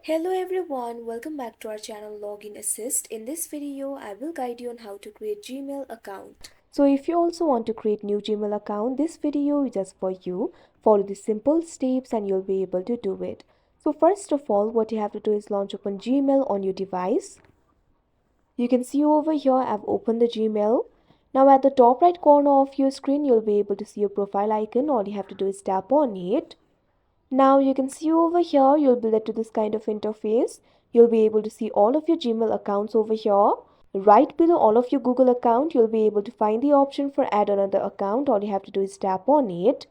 Hello everyone, welcome back to our channel Login Assist. In this video, I will guide you on how to create Gmail account. So if you also want to create new Gmail account, this video is just for you. Follow the simple steps and you'll be able to do it. So first of all, what you have to do is launch open Gmail on your device. You can see over here, I've opened the Gmail. Now at the top right corner of your screen, you'll be able to see your profile icon. All you have to do is tap on it. Now you can see over here, you'll be led to this kind of interface. You'll be able to see all of your Gmail accounts over here. Right below all of your Google account, you'll be able to find the option for add another account. All you have to do is tap on it.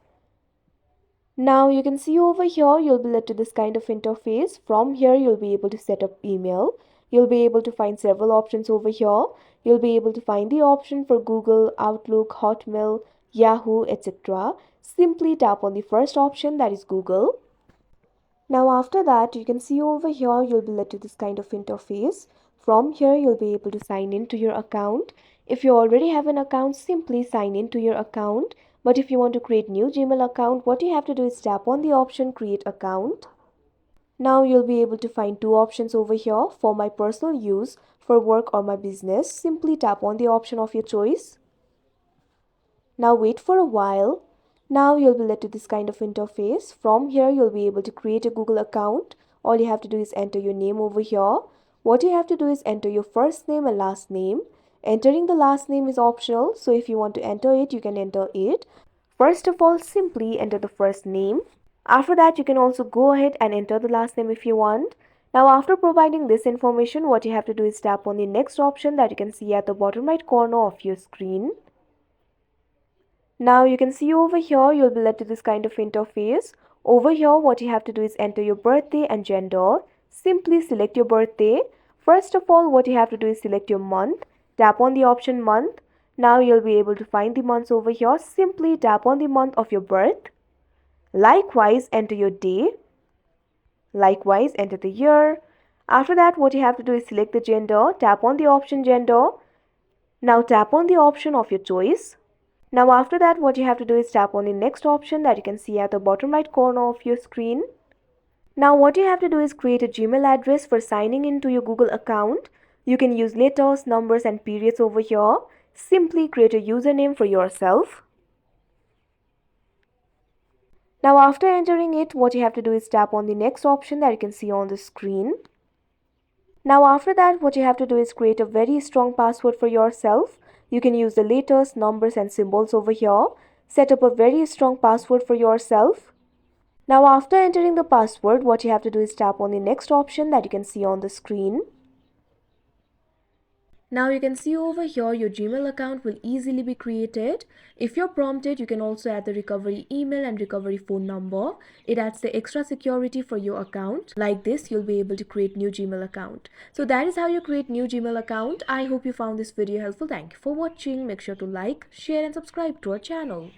Now you can see over here, you'll be led to this kind of interface. From here, you'll be able to set up email. You'll be able to find several options over here. You'll be able to find the option for Google, Outlook, Hotmail, Yahoo, etc. Simply tap on the first option, that is Google. Now after that, you can see over here, you'll be led to this kind of interface. From here, you'll be able to sign in to your account. If you already have an account, simply sign in to your account. But if you want to create new Gmail account, what you have to do is tap on the option create account. Now you'll be able to find two options over here for my personal use, for work or my business. Simply tap on the option of your choice. Now wait for a while. Now you'll be led to this kind of interface. From here, you'll be able to create a Google account. All you have to do is enter your name over here. What you have to do is enter your first name and last name. Entering the last name is optional, so if you want to enter it, you can enter it. First of all, simply enter the first name. After that, you can also go ahead and enter the last name if you want. Now, after providing this information, what you have to do is tap on the next option that you can see at the bottom right corner of your screen. Now you can see over here, you'll be led to this kind of interface. Over here, what you have to do is enter your birthday and gender. Simply select your birthday. First of all, what you have to do is select your month. Tap on the option month. Now you'll be able to find the months over here. Simply tap on the month of your birth. Likewise, enter your day. Likewise, enter the year. After that, what you have to do is select the gender. Tap on the option gender. Now tap on the option of your choice. Now after that, what you have to do is tap on the next option that you can see at the bottom right corner of your screen. Now what you have to do is create a Gmail address for signing into your Google account. You can use letters, numbers and periods over here. Simply create a username for yourself. Now after entering it, what you have to do is tap on the next option that you can see on the screen. Now after that, what you have to do is create a very strong password for yourself. You can use the letters, numbers and symbols over here. Set up a very strong password for yourself. Now after entering the password, what you have to do is tap on the next option that you can see on the screen. Now you can see over here your Gmail account will easily be created. If you're prompted, you can also add the recovery email and recovery phone number. It adds the extra security for your account. Like this, you'll be able to create new Gmail account. So that is how you create new Gmail account. I hope you found this video helpful. Thank you for watching. Make sure to like, share and subscribe to our channel.